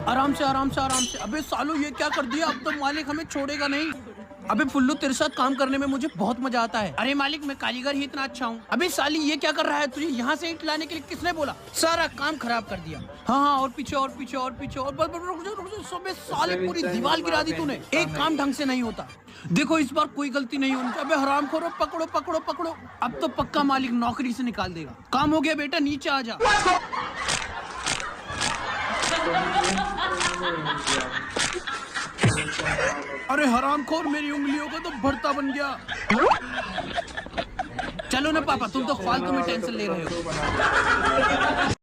आराम से आराम से आराम से। अबे सालू ये क्या कर दिया, अब तो मालिक हमें छोड़ेगा नहीं। अबे फुल्लू तेरे साथ काम करने में मुझे बहुत मजा आता है। अरे मालिक मैं कारीगर ही इतना अच्छा हूँ। अबे साली ये क्या कर रहा है, तुझे यहाँ से ईंट लाने के लिए किसने बोला? सारा काम खराब कर दिया। हाँ हाँ और पीछे और पीछे और पीछे और रुक जा सबे साले पूरी दीवार गिरा दी तूने। एक काम ढंग से नहीं होता। देखो इस बार कोई गलती नहीं होनी। अबे हरामखोरो पकड़ो पकड़ो पकड़ो। अब तो पक्का मालिक नौकरी से निकाल देगा। काम हो गया बेटा, नीचे आ जा। अरे हरामखोर मेरी उंगलियों का तो भरता बन गया। चलो ना पापा, तुम तो फालतू में टेंशन ले रहे हो।